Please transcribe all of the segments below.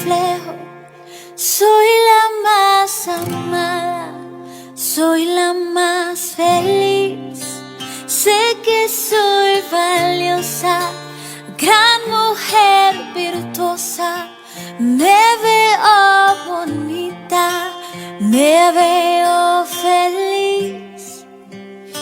reflejo. Soy la más amada, soy la más feliz. Sé que soy valiosa, gran mujer virtuosa. Me veo bonita, me veo feliz.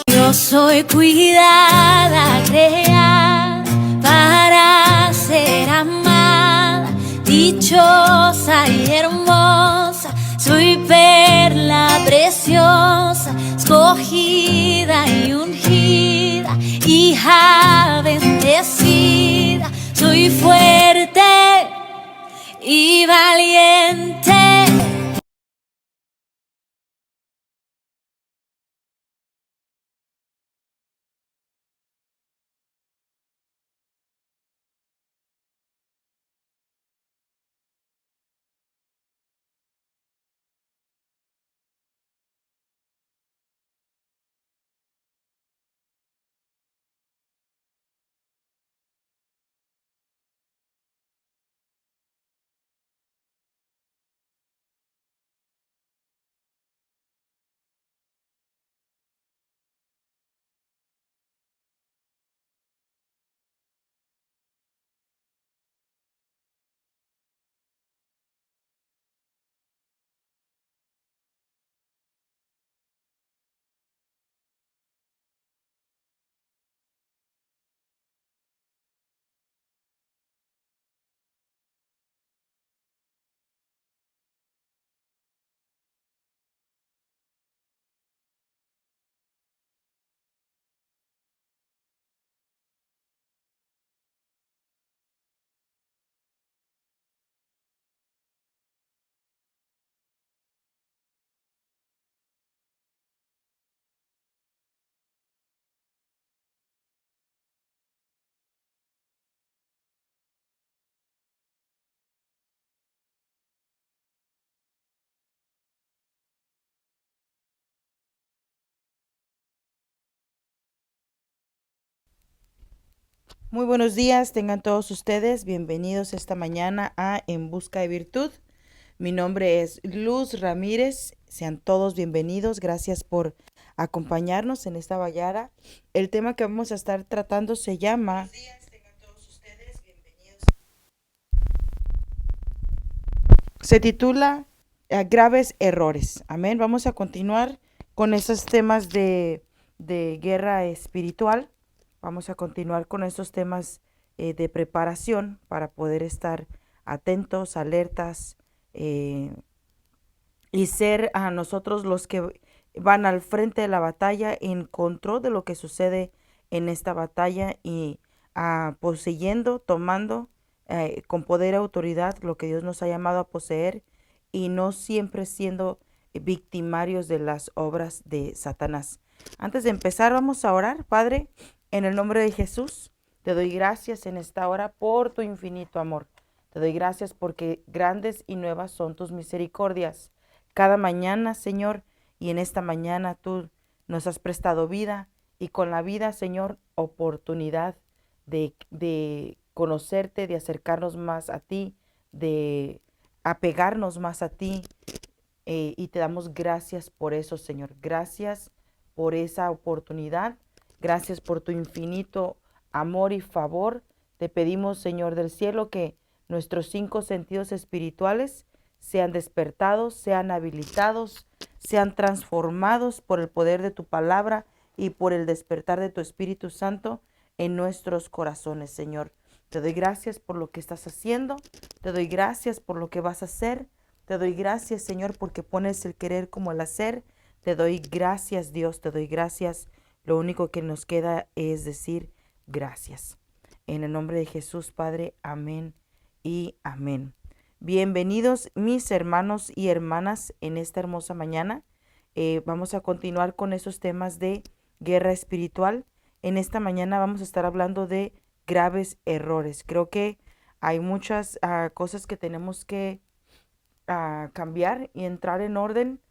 Yo soy cuidada, creada para ser amada, dichosa y hermosa. Soy perla preciosa, escogida y ungida, hija bendecida. Soy fuerte y valiente. Muy buenos días, tengan todos ustedes bienvenidos esta mañana a En Busca de Virtud. Mi nombre es Luz Ramírez, sean todos bienvenidos, gracias por acompañarnos en esta bayara. El tema que vamos a estar tratando se llama... Se titula Graves Errores. Amén. Vamos a continuar con esos temas de guerra espiritual. Vamos a continuar con estos temas de preparación para poder estar atentos, alertas y ser a nosotros los que van al frente de la batalla en control de lo que sucede en esta batalla y poseyendo, tomando con poder y autoridad lo que Dios nos ha llamado a poseer y no siempre siendo victimarios de las obras de Satanás. Antes de empezar, vamos a orar. Padre, en el nombre de Jesús, te doy gracias en esta hora por tu infinito amor. Te doy gracias porque grandes y nuevas son tus misericordias. Cada mañana, Señor, y en esta mañana tú nos has prestado vida y con la vida, Señor, oportunidad de conocerte, de acercarnos más a ti, de apegarnos más a ti. Y te damos gracias por eso, Señor. Gracias por esa oportunidad. Gracias por tu infinito amor y favor. Te pedimos, Señor del cielo, que nuestros 5 sentidos espirituales sean despertados, sean habilitados, sean transformados por el poder de tu palabra y por el despertar de tu Espíritu Santo en nuestros corazones, Señor. Te doy gracias por lo que estás haciendo, te doy gracias por lo que vas a hacer, te doy gracias, Señor, porque pones el querer como el hacer, te doy gracias, Dios, te doy gracias. Lo único que nos queda es decir gracias. En el nombre de Jesús, Padre, amén y amén. Bienvenidos mis hermanos y hermanas en esta hermosa mañana. Vamos a continuar con esos temas de guerra espiritual. En esta mañana vamos a estar hablando de graves errores. Creo que hay muchas cosas que tenemos que cambiar y entrar en orden.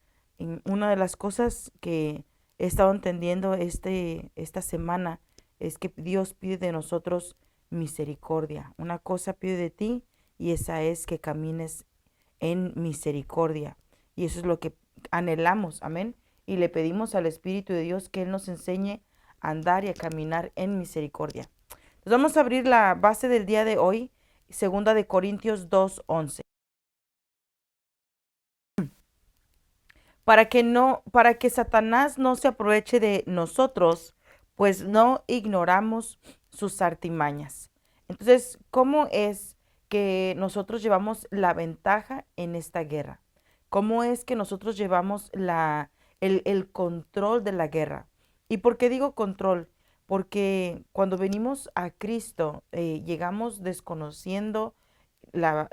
Una de las cosas que he estado entendiendo esta semana es que Dios pide de nosotros misericordia. Una cosa pide de ti y esa es que camines en misericordia. Y eso es lo que anhelamos, amén. Y le pedimos al Espíritu de Dios que Él nos enseñe a andar y a caminar en misericordia. Entonces vamos a abrir la base del día de hoy, segunda de Corintios 2:11. Para que Satanás no se aproveche de nosotros, pues no ignoramos sus artimañas. Entonces, ¿cómo es que nosotros llevamos la ventaja en esta guerra? ¿Cómo es que nosotros llevamos el control de la guerra? ¿Y por qué digo control? Porque cuando venimos a Cristo, llegamos desconociendo la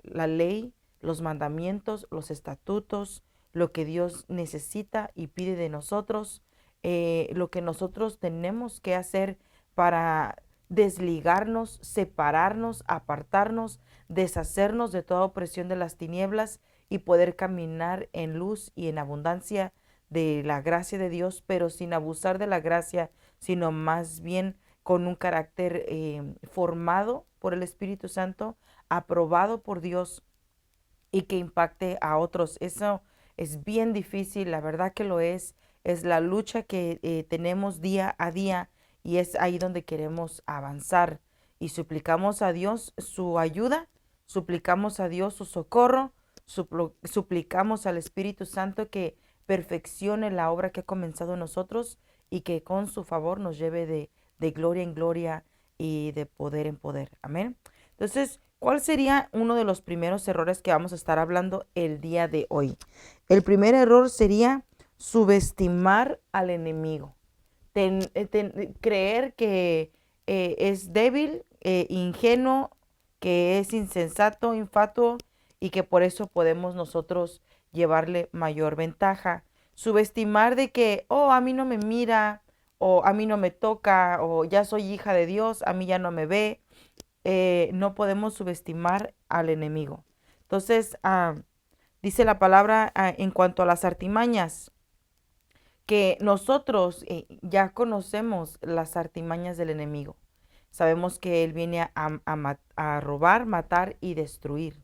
ley, los mandamientos, los estatutos, lo que Dios necesita y pide de nosotros, lo que nosotros tenemos que hacer para desligarnos, separarnos, apartarnos, deshacernos de toda opresión de las tinieblas y poder caminar en luz y en abundancia de la gracia de Dios, pero sin abusar de la gracia, sino más bien con un carácter formado por el Espíritu Santo, aprobado por Dios y que impacte a otros. Eso es bien difícil, la verdad que lo es la lucha que tenemos día a día y es ahí donde queremos avanzar y suplicamos a Dios su ayuda, suplicamos a Dios su socorro, suplicamos al Espíritu Santo que perfeccione la obra que ha comenzado en nosotros y que con su favor nos lleve de gloria en gloria y de poder en poder. Amén. Entonces, ¿cuál sería uno de los primeros errores que vamos a estar hablando el día de hoy? El primer error sería subestimar al enemigo. Creer que es débil, ingenuo, que es insensato, infatuo y que por eso podemos nosotros llevarle mayor ventaja. Subestimar de que, oh, a mí no me mira, o a mí no me toca, o ya soy hija de Dios, a mí ya no me ve. No podemos subestimar al enemigo. Entonces, dice la palabra en cuanto a las artimañas, que nosotros ya conocemos las artimañas del enemigo. Sabemos que él viene a robar, matar y destruir.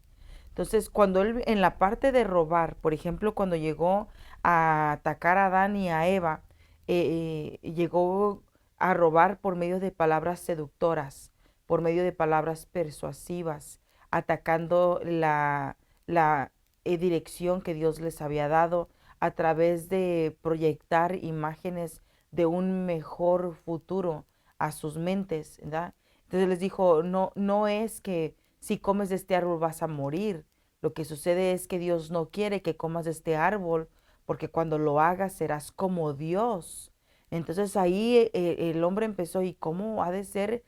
Entonces, cuando él en la parte de robar, por ejemplo, cuando llegó a atacar a Adán y a Eva, llegó a robar por medio de palabras seductoras, por medio de palabras persuasivas, atacando la dirección que Dios les había dado a través de proyectar imágenes de un mejor futuro a sus mentes, ¿verdad? Entonces les dijo, no, no es que si comes de este árbol vas a morir. Lo que sucede es que Dios no quiere que comas de este árbol, porque cuando lo hagas serás como Dios. Entonces ahí el hombre empezó, ¿y cómo ha de ser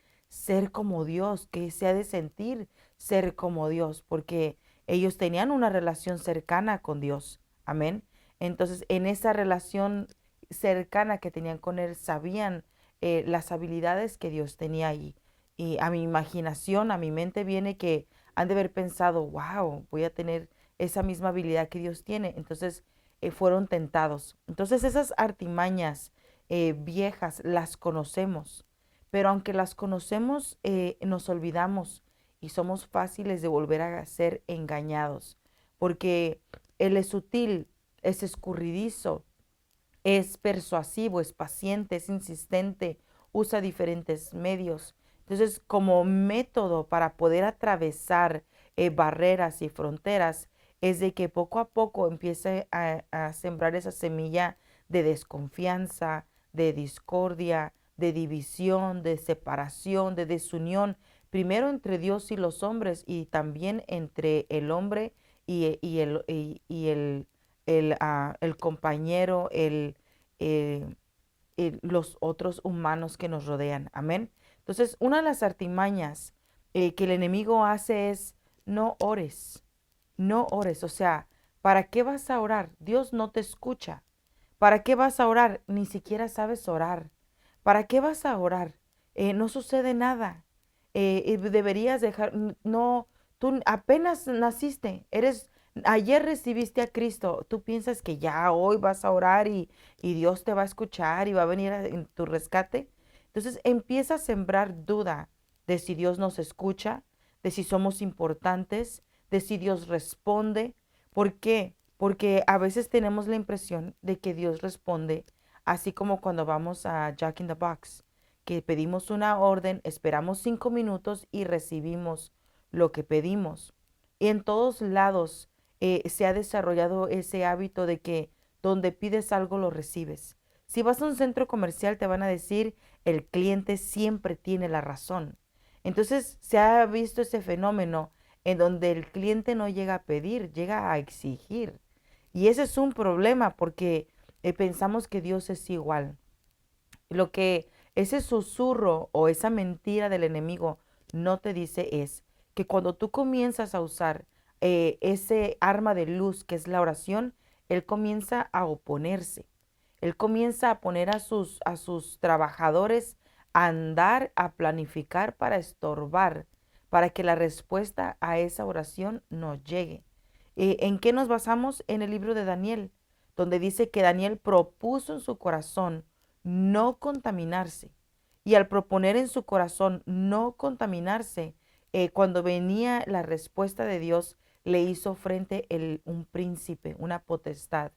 como Dios? ¿Qué se ha de sentir ser como Dios? Porque ellos tenían una relación cercana con Dios. Amén. Entonces, en esa relación cercana que tenían con Él, sabían las habilidades que Dios tenía ahí. Y a mi imaginación, a mi mente viene que han de haber pensado, wow, voy a tener esa misma habilidad que Dios tiene. Entonces, fueron tentados. Entonces, esas artimañas viejas las conocemos, pero aunque las conocemos, nos olvidamos y somos fáciles de volver a ser engañados, porque Él es sutil, es escurridizo, es persuasivo, es paciente, es insistente, usa diferentes medios. Entonces, como método para poder atravesar barreras y fronteras, es de que poco a poco empiece a sembrar esa semilla de desconfianza, de discordia, de división, de separación, de desunión, primero entre Dios y los hombres y también entre el hombre y el compañero, los otros humanos que nos rodean. Amén. Entonces, una de las artimañas que el enemigo hace es no ores, no ores. O sea, ¿para qué vas a orar? Dios no te escucha. ¿Para qué vas a orar? Ni siquiera sabes orar. ¿Para qué vas a orar? No sucede nada. Deberías dejar, no, tú apenas naciste, ayer recibiste a Cristo, tú piensas que ya hoy vas a orar y Dios te va a escuchar y va a venir en tu rescate. Entonces empieza a sembrar duda de si Dios nos escucha, de si somos importantes, de si Dios responde. ¿Por qué? Porque a veces tenemos la impresión de que Dios responde así como cuando vamos a Jack in the Box, que pedimos una orden, esperamos 5 minutos y recibimos lo que pedimos. Y en todos lados se ha desarrollado ese hábito de que donde pides algo lo recibes. Si vas a un centro comercial te van a decir el cliente siempre tiene la razón. Entonces se ha visto ese fenómeno en donde el cliente no llega a pedir, llega a exigir. Y ese es un problema porque pensamos que Dios es igual. Lo que ese susurro o esa mentira del enemigo no te dice es que cuando tú comienzas a usar ese arma de luz que es la oración, él comienza a oponerse. Él comienza a poner a sus trabajadores a andar, a planificar para estorbar, para que la respuesta a esa oración no llegue. ¿En qué nos basamos? En el libro de Daniel, donde dice que Daniel propuso en su corazón no contaminarse. Y al proponer en su corazón no contaminarse, cuando venía la respuesta de Dios, le hizo frente un príncipe, una potestad.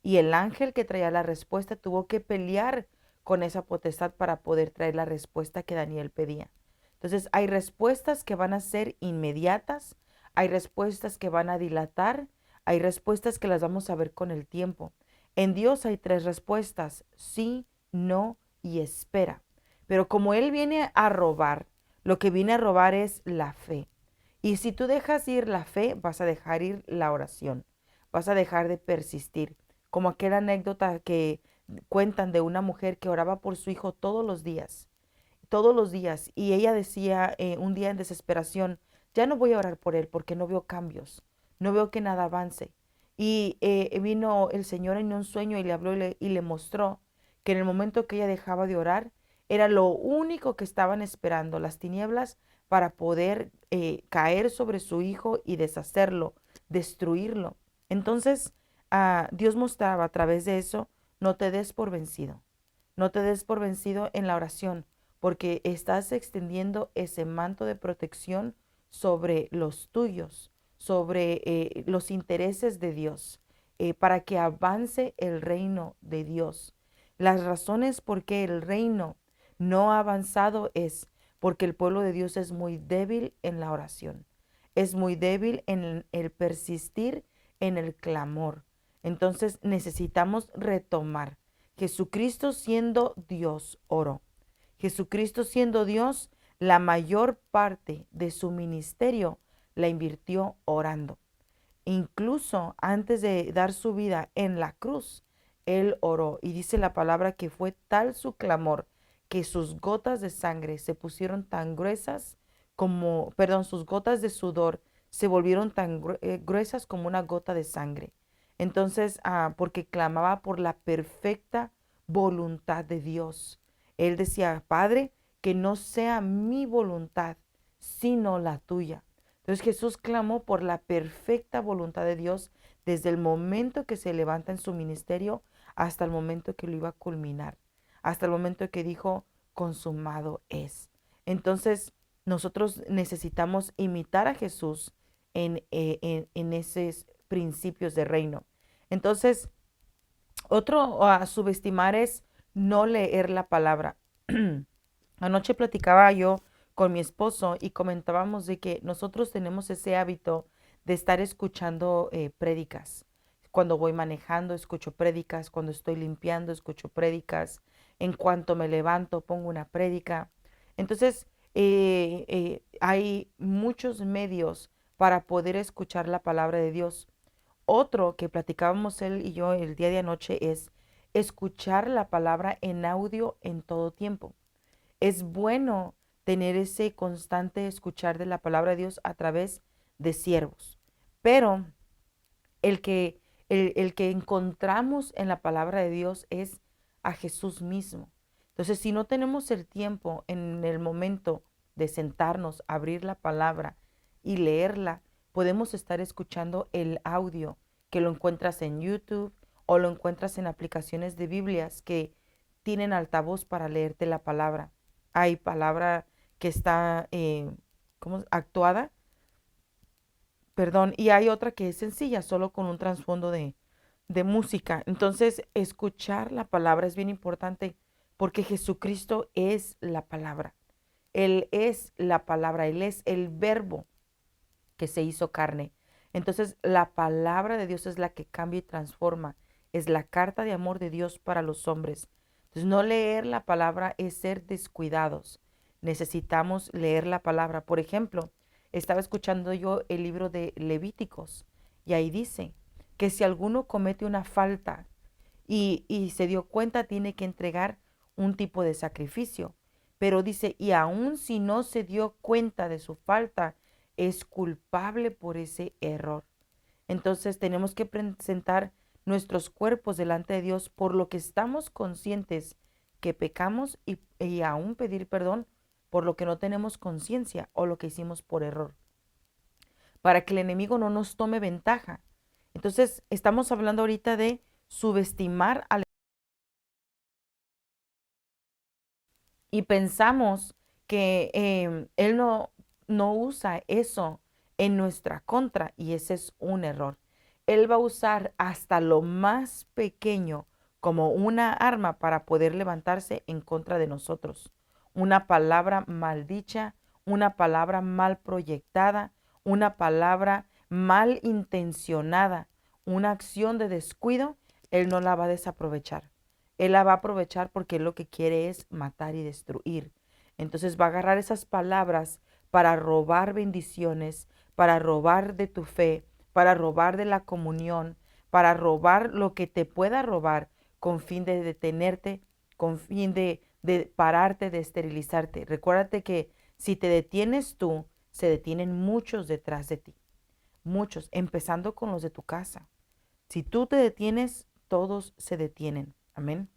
Y el ángel que traía la respuesta tuvo que pelear con esa potestad para poder traer la respuesta que Daniel pedía. Entonces hay respuestas que van a ser inmediatas, hay respuestas que van a dilatar, hay respuestas que las vamos a ver con el tiempo. En Dios hay 3 respuestas: sí, no y espera. Pero como Él viene a robar, lo que viene a robar es la fe. Y si tú dejas ir la fe, vas a dejar ir la oración, vas a dejar de persistir. Como aquella anécdota que cuentan de una mujer que oraba por su hijo todos los días, y ella decía un día en desesperación, ya no voy a orar por él porque no veo cambios, no veo que nada avance. Y vino el Señor en un sueño y le habló y le mostró que en el momento que ella dejaba de orar, era lo único que estaban esperando, las tinieblas, para poder caer sobre su hijo y deshacerlo, destruirlo. Entonces, Dios mostraba a través de eso, no te des por vencido, no te des por vencido en la oración, porque estás extendiendo ese manto de protección sobre los tuyos, sobre los intereses de Dios, para que avance el reino de Dios. Las razones por qué el reino no ha avanzado es porque el pueblo de Dios es muy débil en la oración, es muy débil en el persistir en el clamor. Entonces necesitamos retomar. Jesucristo siendo Dios oró. Jesucristo siendo Dios, la mayor parte de su ministerio la invirtió orando. Incluso antes de dar su vida en la cruz, Él oró. Y dice la palabra que fue tal su clamor que sus gotas de sangre se pusieron tan gruesas como, perdón, sus gotas de sudor se volvieron tan gruesas como una gota de sangre. Entonces, porque clamaba por la perfecta voluntad de Dios. Él decía, Padre, que no sea mi voluntad, sino la tuya. Entonces Jesús clamó por la perfecta voluntad de Dios desde el momento que se levanta en su ministerio hasta el momento que lo iba a culminar, hasta el momento que dijo, consumado es. Entonces nosotros necesitamos imitar a Jesús en esos principios de reino. Entonces, otro a subestimar es no leer la palabra. Anoche platicaba yo con mi esposo y comentábamos de que nosotros tenemos ese hábito de estar escuchando prédicas. Cuando voy manejando, escucho prédicas. Cuando estoy limpiando, escucho prédicas. En cuanto me levanto, pongo una prédica. Entonces, hay muchos medios para poder escuchar la palabra de Dios. Otro que platicábamos él y yo el día de anoche es escuchar la palabra en audio en todo tiempo. Es bueno tener ese constante escuchar de la palabra de Dios a través de siervos, pero el que, el que encontramos en la palabra de Dios es a Jesús mismo. Entonces, si no tenemos el tiempo en el momento de sentarnos, abrir la palabra y leerla, podemos estar escuchando el audio que lo encuentras en YouTube o lo encuentras en aplicaciones de Biblias que tienen altavoz para leerte la palabra. Hay palabra que está actuada, perdón, y hay otra que es sencilla, solo con un trasfondo de música. Entonces, escuchar la palabra es bien importante porque Jesucristo es la palabra. Él es la palabra, Él es el verbo que se hizo carne. Entonces, la palabra de Dios es la que cambia y transforma. Es la carta de amor de Dios para los hombres. Entonces, no leer la palabra es ser descuidados. Necesitamos leer la palabra. Por ejemplo, estaba escuchando yo el libro de Levíticos y ahí dice que si alguno comete una falta y se dio cuenta, tiene que entregar un tipo de sacrificio. Pero dice, y aun si no se dio cuenta de su falta, es culpable por ese error. Entonces tenemos que presentar nuestros cuerpos delante de Dios por lo que estamos conscientes que pecamos y aún pedir perdón por lo que no tenemos conciencia o lo que hicimos por error, para que el enemigo no nos tome ventaja. Entonces estamos hablando ahorita de subestimar al y pensamos que Él no usa eso en nuestra contra y ese es un error. Él va a usar hasta lo más pequeño como una arma para poder levantarse en contra de nosotros. Una palabra maldicha, una palabra mal proyectada, una palabra mal intencionada, una acción de descuido, Él no la va a desaprovechar. Él la va a aprovechar porque él lo que quiere es matar y destruir. Entonces va a agarrar esas palabras para robar bendiciones, para robar de tu fe, para robar de la comunión, para robar lo que te pueda robar con fin de detenerte, con fin de pararte, de esterilizarte. Recuérdate que si te detienes tú, se detienen muchos detrás de ti. Muchos, empezando con los de tu casa. Si tú te detienes, todos se detienen. Amén.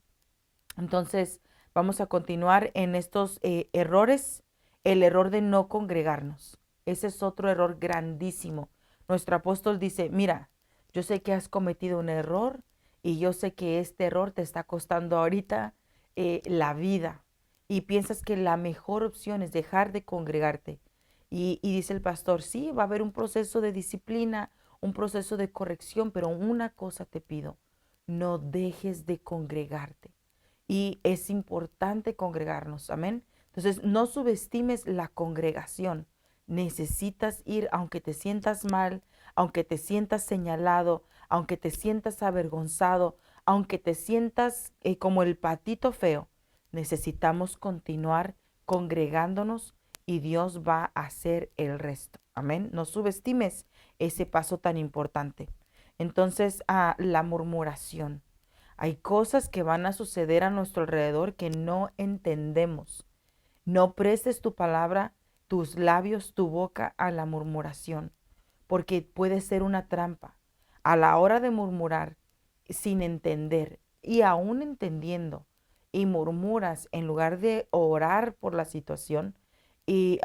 Entonces, vamos a continuar en estos errores. El error de no congregarnos. Ese es otro error grandísimo. Nuestro apóstol dice, mira, yo sé que has cometido un error y yo sé que este error te está costando ahorita la vida. Y piensas que la mejor opción es dejar de congregarte. Y dice el pastor, sí, va a haber un proceso de disciplina, un proceso de corrección, pero una cosa te pido, no dejes de congregarte. Y es importante congregarnos, amén. Entonces, no subestimes la congregación. Necesitas ir, aunque te sientas mal, aunque te sientas señalado, aunque te sientas avergonzado, aunque te sientas como el patito feo. Necesitamos continuar congregándonos y Dios va a hacer el resto. Amén. No subestimes ese paso tan importante. Entonces, la murmuración. Hay cosas que van a suceder a nuestro alrededor que no entendemos. No prestes tu palabra, tus labios, tu boca a la murmuración, porque puede ser una trampa. A la hora de murmurar, sin entender y aún entendiendo, y murmuras en lugar de orar por la situación, y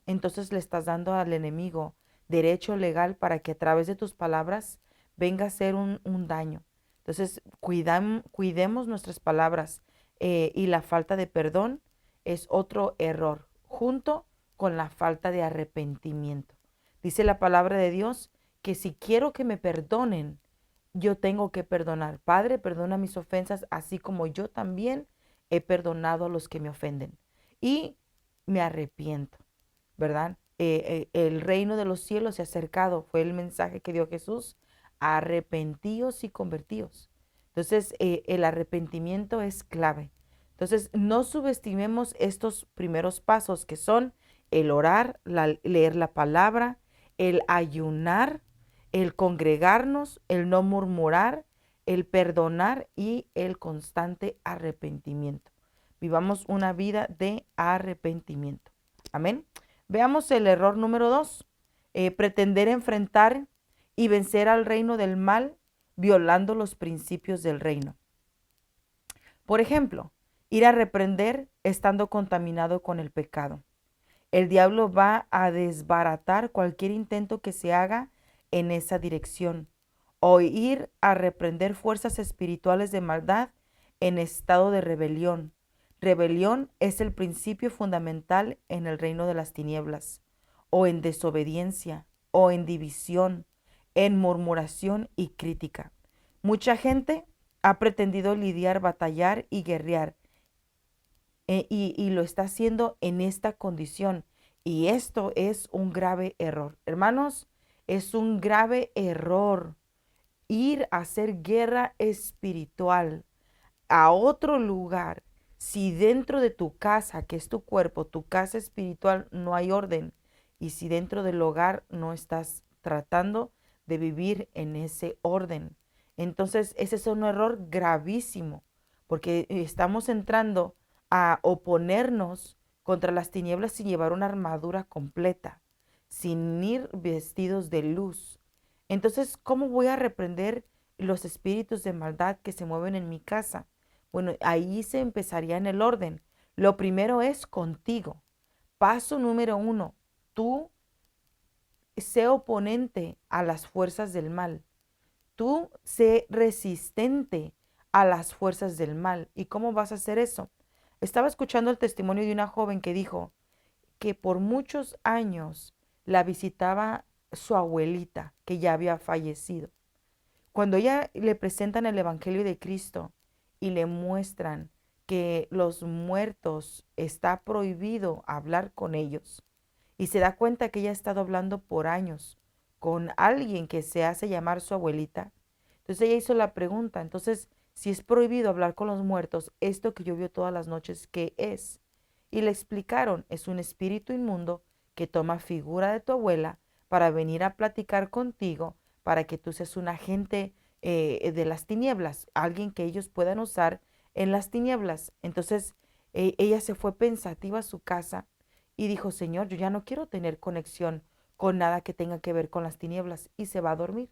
entonces le estás dando al enemigo derecho legal para que a través de tus palabras venga a ser un daño. Entonces, cuidemos nuestras palabras y la falta de perdón es otro error, junto con la falta de arrepentimiento. Dice la palabra de Dios que si quiero que me perdonen, yo tengo que perdonar. Padre, perdona mis ofensas, así como yo también he perdonado a los que me ofenden. Y me arrepiento, ¿verdad? El reino de los cielos se ha acercado, fue el mensaje que dio Jesús. Arrepentíos y convertíos. Entonces, el arrepentimiento es clave. Entonces, no subestimemos estos primeros pasos que son el orar, leer la palabra, el ayunar, el congregarnos, el no murmurar, el perdonar y el constante arrepentimiento. Vivamos una vida de arrepentimiento. Amén. Veamos el error número 2. Pretender enfrentar y vencer al reino del mal violando los principios del reino. Por ejemplo, ir a reprender estando contaminado con el pecado. El diablo va a desbaratar cualquier intento que se haga en esa dirección, o ir a reprender fuerzas espirituales de maldad en estado de rebelión. Rebelión es el principio fundamental en el reino de las tinieblas. o en desobediencia, o en división, en murmuración y crítica. Mucha gente ha pretendido lidiar, batallar y guerrear, y lo está haciendo en esta condición. Y esto es un grave error. Hermanos, es un grave error ir a hacer guerra espiritual a otro lugar, si dentro de tu casa, que es tu cuerpo, tu casa espiritual, no hay orden, y si dentro del hogar no estás tratando de vivir en ese orden. Entonces, ese es un error gravísimo, porque estamos entrando a oponernos contra las tinieblas sin llevar una armadura completa, sin ir vestidos de luz. Entonces, ¿cómo voy a reprender los espíritus de maldad que se mueven en mi casa? Bueno, ahí se empezaría en el orden. Lo primero es contigo. Paso número 1, tú sé oponente a las fuerzas del mal. Tú sé resistente a las fuerzas del mal. ¿Y cómo vas a hacer eso? Estaba escuchando el testimonio de una joven que dijo que por muchos años la visitaba su abuelita, que ya había fallecido. Cuando ella le presentan el Evangelio de Cristo y le muestran que los muertos está prohibido hablar con ellos, y se da cuenta que ella ha estado hablando por años con alguien que se hace llamar su abuelita, entonces ella hizo la pregunta, entonces, si es prohibido hablar con los muertos, esto que yo veo todas las noches, ¿qué es? Y le explicaron, es un espíritu inmundo que toma figura de tu abuela para venir a platicar contigo, para que tú seas un agente de las tinieblas, alguien que ellos puedan usar en las tinieblas. Entonces ella se fue pensativa a su casa y dijo, Señor, yo ya no quiero tener conexión con nada que tenga que ver con las tinieblas, y se va a dormir.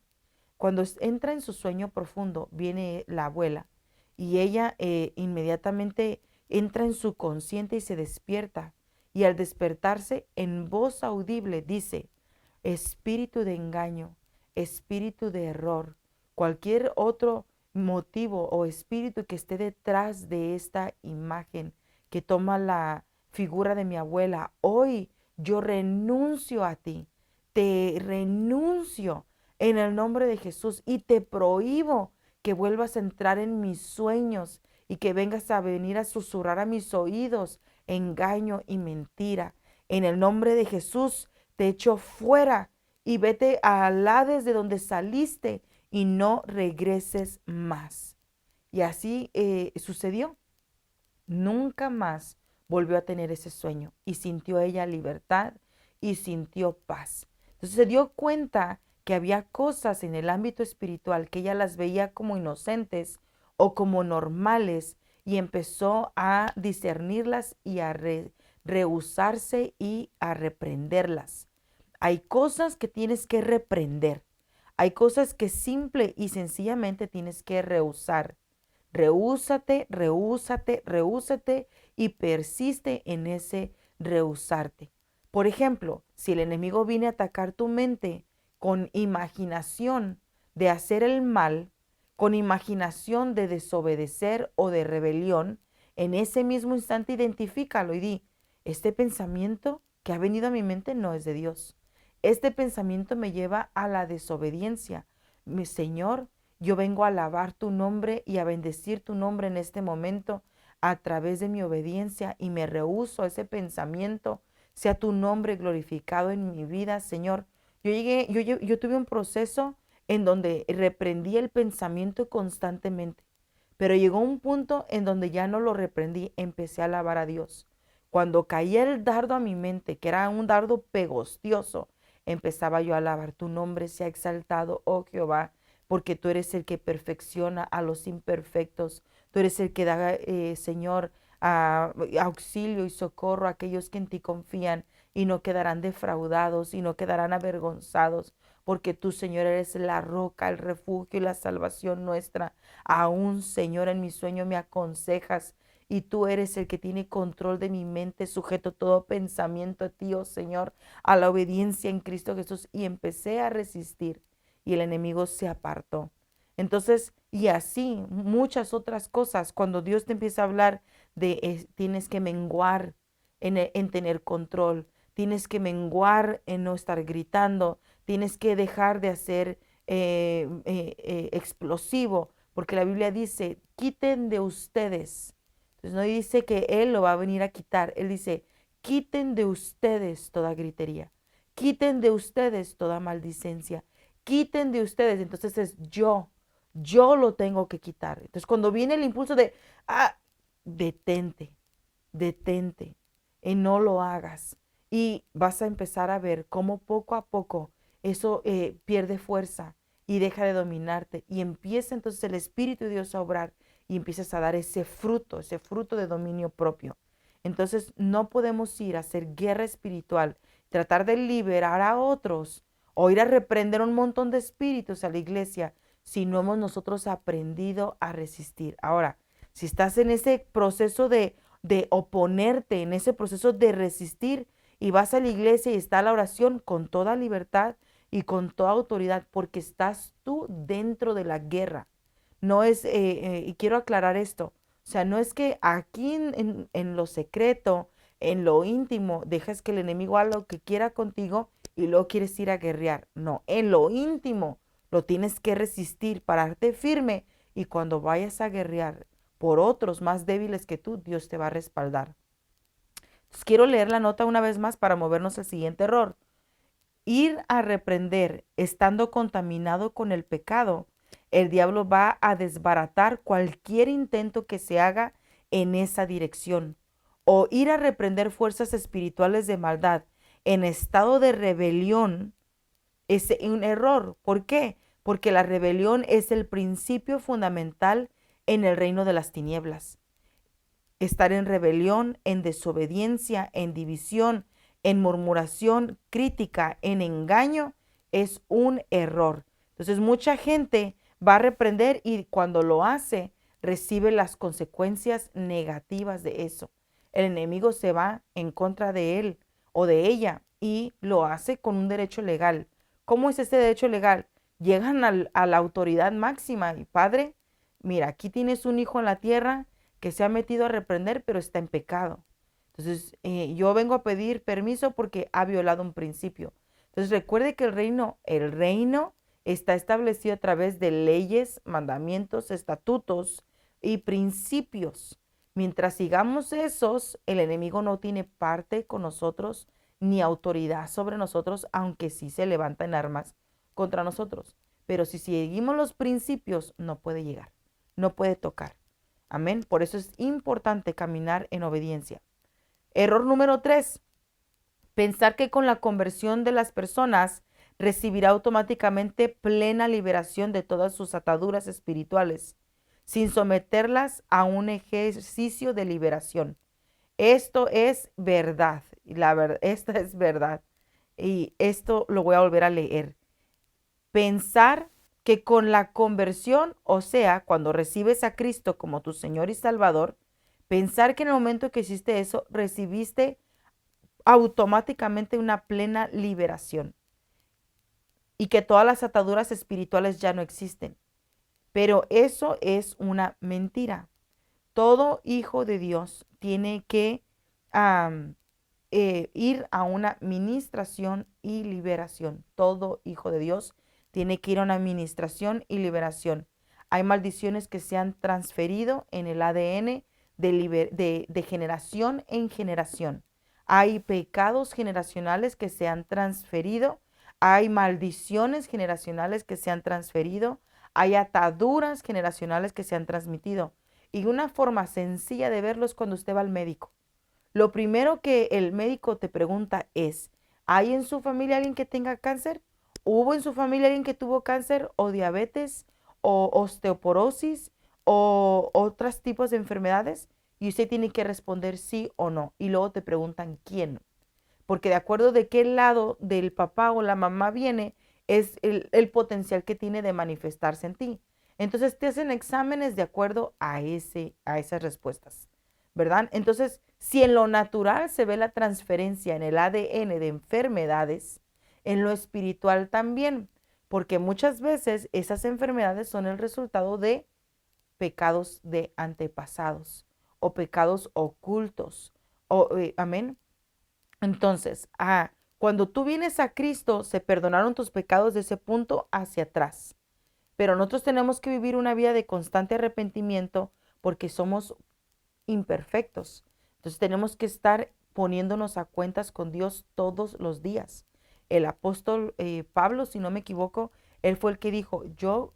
Cuando entra en su sueño profundo, viene la abuela y ella inmediatamente entra en su consciente y se despierta. Y al despertarse, en voz audible dice, espíritu de engaño, espíritu de error, cualquier otro motivo o espíritu que esté detrás de esta imagen que toma la figura de mi abuela, hoy yo renuncio a ti, te renuncio en el nombre de Jesús y te prohíbo que vuelvas a entrar en mis sueños y que vengas a venir a susurrar a mis oídos engaño y mentira. En el nombre de Jesús te echo fuera y vete al Hades de donde saliste y no regreses más. Y así sucedió. Nunca más volvió a tener ese sueño y sintió ella libertad y sintió paz. Entonces se dio cuenta que había cosas en el ámbito espiritual que ella las veía como inocentes o como normales, y empezó a discernirlas y a rehusarse y a reprenderlas. Hay cosas que tienes que reprender. Hay cosas que simple y sencillamente tienes que rehusar. Rehúsate, rehúsate, rehúsate y persiste en ese rehusarte. Por ejemplo, si el enemigo viene a atacar tu mente con imaginación de hacer el mal, con imaginación de desobedecer o de rebelión, en ese mismo instante identifícalo y di, este pensamiento que ha venido a mi mente no es de Dios. Este pensamiento me lleva a la desobediencia. Mi Señor, yo vengo a alabar tu nombre y a bendecir tu nombre en este momento a través de mi obediencia, y me rehúso a ese pensamiento. Sea tu nombre glorificado en mi vida, Señor. Yo tuve un proceso en donde reprendí el pensamiento constantemente, pero llegó un punto en donde ya no lo reprendí, empecé a alabar a Dios. Cuando caía el dardo a mi mente, que era un dardo pegostioso, empezaba yo a alabar tu nombre, sea exaltado, oh Jehová, porque tú eres el que perfecciona a los imperfectos. Tú eres el que da, Señor, auxilio y socorro a aquellos que en ti confían, y no quedarán defraudados y no quedarán avergonzados, porque tú, Señor, eres la roca, el refugio y la salvación nuestra. Aún, Señor, en mi sueño me aconsejas, y tú eres el que tiene control de mi mente, sujeto todo pensamiento a ti, oh Señor, a la obediencia en Cristo Jesús. Y empecé a resistir y el enemigo se apartó. Entonces, y así muchas otras cosas, cuando Dios te empieza a hablar de tienes que menguar en tener control, tienes que menguar en no estar gritando, tienes que dejar de hacer explosivo, porque la Biblia dice, quiten de ustedes. Entonces no dice que Él lo va a venir a quitar, Él dice, quiten de ustedes toda gritería, quiten de ustedes toda maldicencia, quiten de ustedes. Entonces es yo lo tengo que quitar. Entonces cuando viene el impulso de, detente, detente, y no lo hagas. Y vas a empezar a ver cómo poco a poco eso pierde fuerza y deja de dominarte. Y empieza entonces el Espíritu de Dios a obrar y empiezas a dar ese fruto de dominio propio. Entonces no podemos ir a hacer guerra espiritual, tratar de liberar a otros o ir a reprender un montón de espíritus a la iglesia si no hemos nosotros aprendido a resistir. Ahora, si estás en ese proceso de oponerte, en ese proceso de resistir y vas a la iglesia y está la oración con toda libertad y con toda autoridad, porque estás tú dentro de la guerra. No es, y quiero aclarar esto, o sea, no es que aquí en lo secreto, en lo íntimo, dejas que el enemigo haga lo que quiera contigo y luego quieres ir a guerrear. No, en lo íntimo lo tienes que resistir, pararte firme y cuando vayas a guerrear por otros más débiles que tú, Dios te va a respaldar. Entonces, quiero leer la nota una vez más para movernos al siguiente error. Ir a reprender estando contaminado con el pecado, el diablo va a desbaratar cualquier intento que se haga en esa dirección. O ir a reprender fuerzas espirituales de maldad en estado de rebelión es un error. ¿Por qué? Porque la rebelión es el principio fundamental en el reino de las tinieblas. Estar en rebelión, en desobediencia, en división, en murmuración, crítica, en engaño, es un error. Entonces mucha gente va a reprender y cuando lo hace, recibe las consecuencias negativas de eso. El enemigo se va en contra de él o de ella y lo hace con un derecho legal. ¿Cómo es ese derecho legal? Llegan a la autoridad máxima y padre, mira, aquí tienes un hijo en la tierra que se ha metido a reprender, pero está en pecado. Entonces, yo vengo a pedir permiso porque ha violado un principio. Entonces, recuerde que el reino está establecido a través de leyes, mandamientos, estatutos y principios. Mientras sigamos esos, el enemigo no tiene parte con nosotros ni autoridad sobre nosotros, aunque sí se levanta en armas contra nosotros. Pero si seguimos los principios, no puede llegar, no puede tocar. Amén. Por eso es importante caminar en obediencia. Error número 3. Pensar que con la conversión de las personas recibirá automáticamente plena liberación de todas sus ataduras espirituales, sin someterlas a un ejercicio de liberación. Esto es verdad. Esta es verdad. Y esto lo voy a volver a leer. Pensar que con la conversión, o sea, cuando recibes a Cristo como tu Señor y Salvador, pensar que en el momento que hiciste eso, recibiste automáticamente una plena liberación y que todas las ataduras espirituales ya no existen. Pero eso es una mentira. Todo hijo de Dios tiene que ir a una ministración y liberación. Todo hijo de Dios tiene que ir a una administración y liberación. Hay maldiciones que se han transferido en el ADN de generación en generación. Hay pecados generacionales que se han transferido. Hay maldiciones generacionales que se han transferido. Hay ataduras generacionales que se han transmitido. Y una forma sencilla de verlo es cuando usted va al médico. Lo primero que el médico te pregunta es, ¿hay en su familia alguien que tenga cáncer? ¿Hubo en su familia alguien que tuvo cáncer o diabetes o osteoporosis o otros tipos de enfermedades? Y usted tiene que responder sí o no. Y luego te preguntan quién. Porque de acuerdo de qué lado del papá o la mamá viene, es el potencial que tiene de manifestarse en ti. Entonces te hacen exámenes de acuerdo a esas respuestas, ¿verdad? Entonces, si en lo natural se ve la transferencia en el ADN de enfermedades, en lo espiritual también, porque muchas veces esas enfermedades son el resultado de pecados de antepasados o pecados ocultos, amén. Entonces, cuando tú vienes a Cristo, se perdonaron tus pecados de ese punto hacia atrás. Pero nosotros tenemos que vivir una vida de constante arrepentimiento porque somos imperfectos. Entonces tenemos que estar poniéndonos a cuentas con Dios todos los días. El apóstol Pablo, si no me equivoco, él fue el que dijo, yo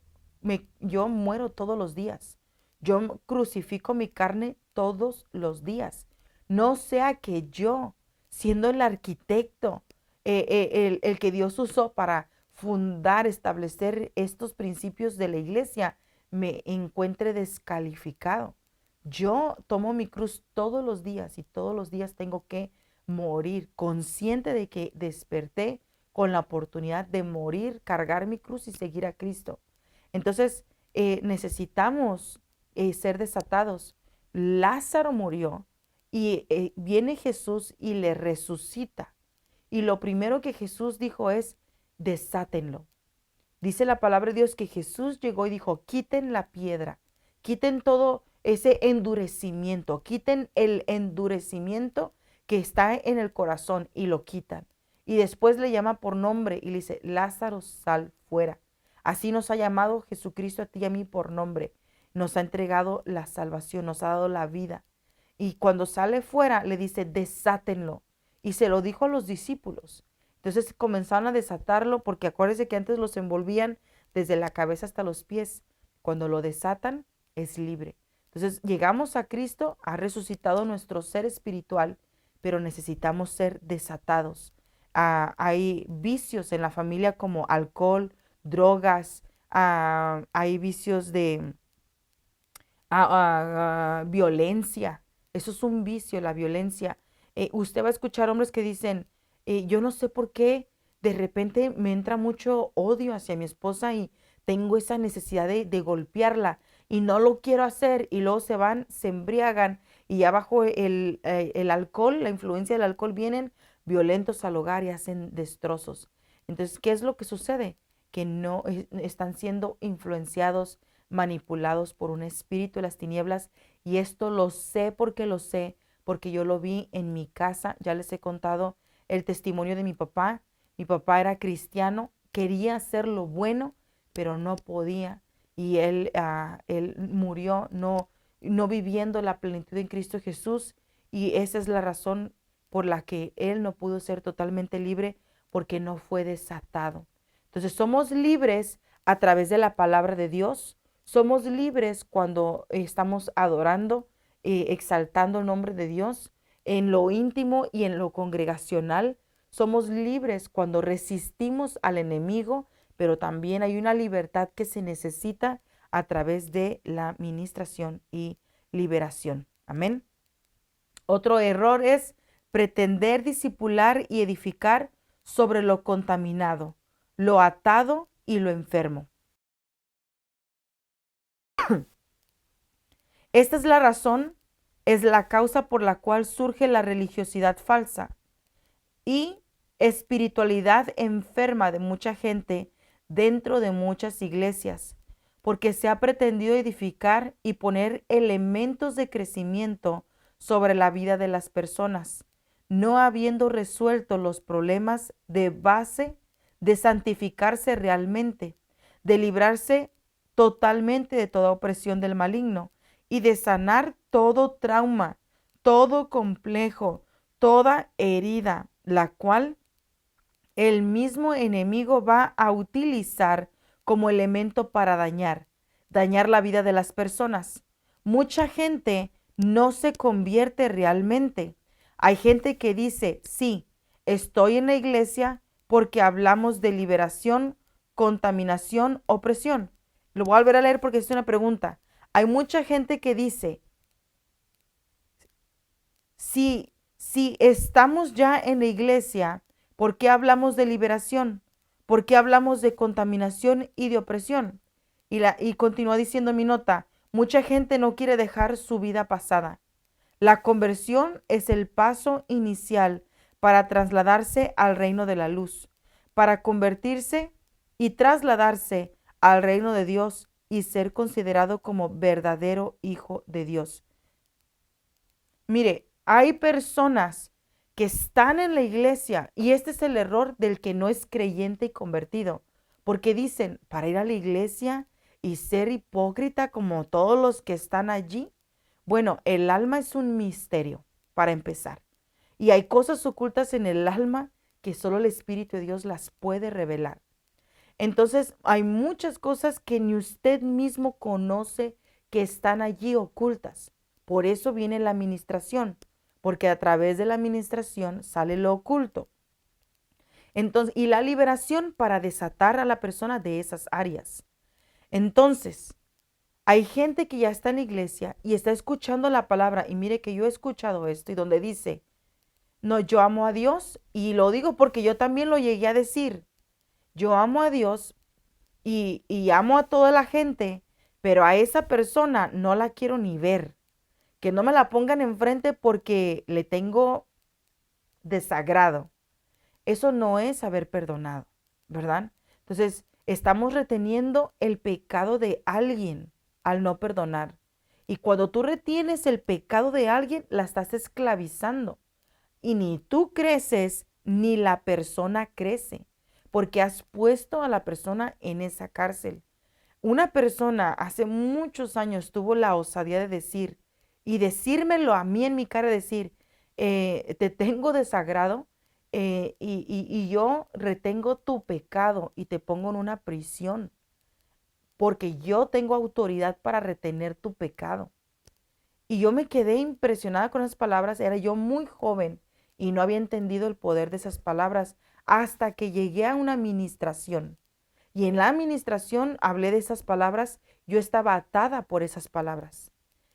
muero todos los días. Yo crucifico mi carne todos los días. No sea que yo, siendo el arquitecto, el que Dios usó para fundar, establecer estos principios de la iglesia, me encuentre descalificado. Yo tomo mi cruz todos los días y todos los días tengo que morir, consciente de que desperté con la oportunidad de morir, cargar mi cruz y seguir a Cristo. Entonces, necesitamos ser desatados. Lázaro murió y viene Jesús y le resucita. Y lo primero que Jesús dijo es, desátenlo. Dice la palabra de Dios que Jesús llegó y dijo, quiten la piedra, quiten todo ese endurecimiento, quiten el endurecimiento que está en el corazón y lo quitan. Y después le llama por nombre y le dice, Lázaro, sal fuera. Así nos ha llamado Jesucristo a ti y a mí por nombre. Nos ha entregado la salvación, nos ha dado la vida. Y cuando sale fuera le dice, desátenlo. Y se lo dijo a los discípulos. Entonces comenzaron a desatarlo porque acuérdense que antes los envolvían desde la cabeza hasta los pies. Cuando lo desatan, es libre. Entonces llegamos a Cristo, ha resucitado nuestro ser espiritual, pero necesitamos ser desatados. Hay vicios en la familia como alcohol, drogas, hay vicios de violencia. Eso es un vicio, la violencia. Usted va a escuchar hombres que dicen, yo no sé por qué de repente me entra mucho odio hacia mi esposa y tengo esa necesidad de golpearla y no lo quiero hacer y luego se van, se embriagan y ya bajo el alcohol, la influencia del alcohol vienen violentos al hogar y hacen destrozos. Entonces, ¿qué es lo que sucede? Que no están siendo influenciados, manipulados por un espíritu de las tinieblas y esto lo sé, porque yo lo vi en mi casa, ya les he contado el testimonio de mi papá. Mi papá era cristiano, quería hacer lo bueno, pero no podía. Y él murió no viviendo la plenitud en Cristo Jesús. Y esa es la razón por la que él no pudo ser totalmente libre, porque no fue desatado. Entonces somos libres a través de la palabra de Dios. Somos libres cuando estamos adorando, exaltando el nombre de Dios en lo íntimo y en lo congregacional. Somos libres cuando resistimos al enemigo, pero también hay una libertad que se necesita a través de la ministración y liberación. Amén. Otro error es pretender discipular y edificar sobre lo contaminado, lo atado y lo enfermo. Esta es la razón, es la causa por la cual surge la religiosidad falsa y espiritualidad enferma de mucha gente dentro de muchas iglesias, porque se ha pretendido edificar y poner elementos de crecimiento sobre la vida de las personas, no habiendo resuelto los problemas de base de santificarse realmente, de librarse totalmente de toda opresión del maligno y de sanar todo trauma, todo complejo, toda herida, la cual el mismo enemigo va a utilizar como elemento para dañar la vida de las personas. Mucha gente no se convierte realmente. Hay gente que dice, sí, estoy en la iglesia porque hablamos de liberación, contaminación, opresión. Lo voy a volver a leer porque es una pregunta. Hay mucha gente que dice, si estamos ya en la iglesia, ¿por qué hablamos de liberación? ¿Por qué hablamos de contaminación y de opresión? Y continúa diciendo mi nota, mucha gente no quiere dejar su vida pasada. La conversión es el paso inicial para trasladarse al reino de la luz, para convertirse y trasladarse al reino de Dios y ser considerado como verdadero hijo de Dios. Mire, hay personas que están en la iglesia, y este es el error del que no es creyente y convertido, porque dicen, para ir a la iglesia y ser hipócrita como todos los que están allí. Bueno, el alma es un misterio, para empezar. Y hay cosas ocultas en el alma que solo el Espíritu de Dios las puede revelar. Entonces, hay muchas cosas que ni usted mismo conoce que están allí ocultas. Por eso viene la administración, porque a través de la administración sale lo oculto. Entonces, y la liberación para desatar a la persona de esas áreas. Entonces, hay gente que ya está en la iglesia y está escuchando la palabra, y mire que yo he escuchado esto, y donde dice, no, yo amo a Dios, y lo digo porque yo también lo llegué a decir. Yo amo a Dios y amo a toda la gente, pero a esa persona no la quiero ni ver. Que no me la pongan enfrente porque le tengo desagrado. Eso no es haber perdonado, ¿verdad? Entonces, estamos reteniendo el pecado de alguien al no perdonar. Y cuando tú retienes el pecado de alguien, la estás esclavizando. Y ni tú creces, ni la persona crece, porque has puesto a la persona en esa cárcel. Una persona hace muchos años tuvo la osadía de decir, y decírmelo a mí en mi cara, decir, te tengo desagrado, y yo retengo tu pecado y te pongo en una prisión, porque yo tengo autoridad para retener tu pecado. Y yo me quedé impresionada con esas palabras. Era yo muy joven y no había entendido el poder de esas palabras hasta que llegué a una administración. Y en la administración hablé de esas palabras. Yo estaba atada por esas palabras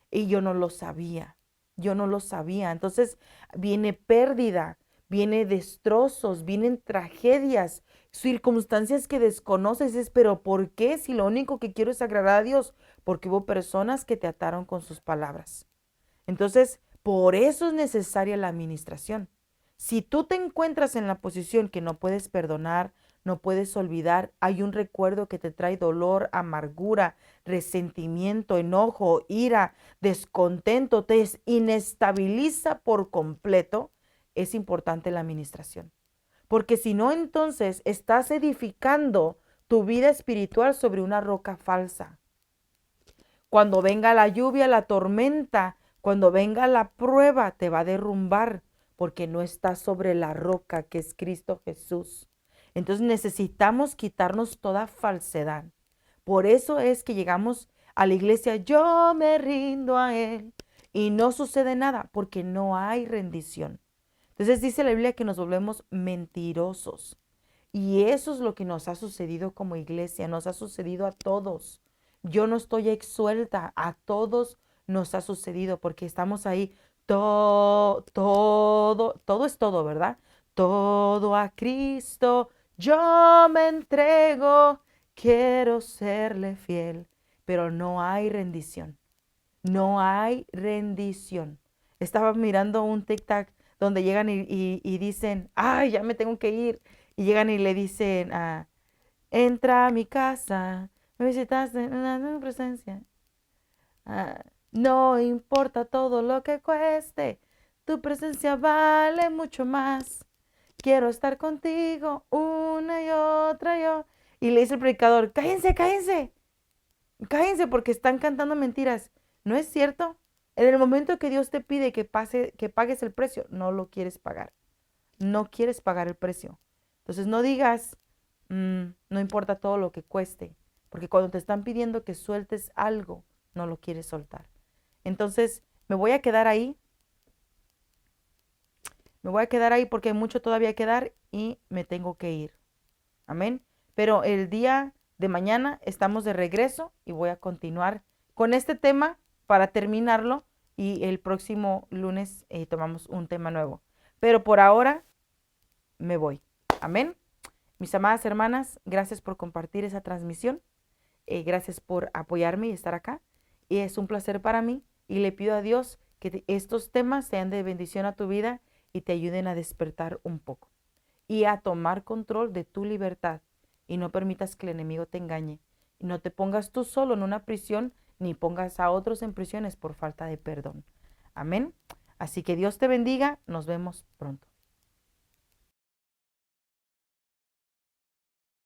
y yo no lo sabía. Yo no lo sabía. Entonces viene pérdida, viene destrozos, vienen tragedias, circunstancias que desconoces. Es, pero ¿por qué? Si lo único que quiero es agradar a Dios. Porque hubo personas que te ataron con sus palabras. Entonces, por eso es necesaria la administración. Si tú te encuentras en la posición que no puedes perdonar, no puedes olvidar, hay un recuerdo que te trae dolor, amargura, resentimiento, enojo, ira, descontento, te inestabiliza por completo, es importante la administración. Porque si no, entonces estás edificando tu vida espiritual sobre una roca falsa. Cuando venga la lluvia, la tormenta, cuando venga la prueba, te va a derrumbar porque no estás sobre la roca que es Cristo Jesús. Entonces necesitamos quitarnos toda falsedad. Por eso es que llegamos a la iglesia, yo me rindo a Él y no sucede nada porque no hay rendición. Entonces dice la Biblia que nos volvemos mentirosos. Y eso es lo que nos ha sucedido como iglesia, nos ha sucedido a todos. Yo no estoy exuelta, a todos nos ha sucedido porque estamos ahí, todo es todo, ¿verdad? Todo a Cristo, yo me entrego, quiero serle fiel, pero no hay rendición, no hay rendición. Estaba mirando un TikTok donde llegan y dicen, ay, ya me tengo que ir. Y llegan y le dicen, entra a mi casa, me visitaste en tu presencia. Ah, no importa todo lo que cueste, tu presencia vale mucho más. Quiero estar contigo una y otra yo. Y le dice el predicador, cállense, cállense, cállense porque están cantando mentiras. ¿No es cierto? En el momento que Dios te pide que pagues el precio, no lo quieres pagar. No quieres pagar el precio. Entonces no digas, no importa todo lo que cueste, porque cuando te están pidiendo que sueltes algo, no lo quieres soltar. Entonces me voy a quedar ahí, porque hay mucho todavía que dar y me tengo que ir. Amén. Pero el día de mañana estamos de regreso y voy a continuar con este tema para terminarlo y el próximo lunes tomamos un tema nuevo. Pero por ahora me voy. Amén. Mis amadas hermanas, gracias por compartir esa transmisión. Gracias por apoyarme y estar acá. Y es un placer para mí y le pido a Dios que estos temas sean de bendición a tu vida y te ayuden a despertar un poco y a tomar control de tu libertad y no permitas que el enemigo te engañe y no te pongas tú solo en una prisión ni pongas a otros en prisiones por falta de perdón. Amén. Así que Dios te bendiga. Nos vemos pronto.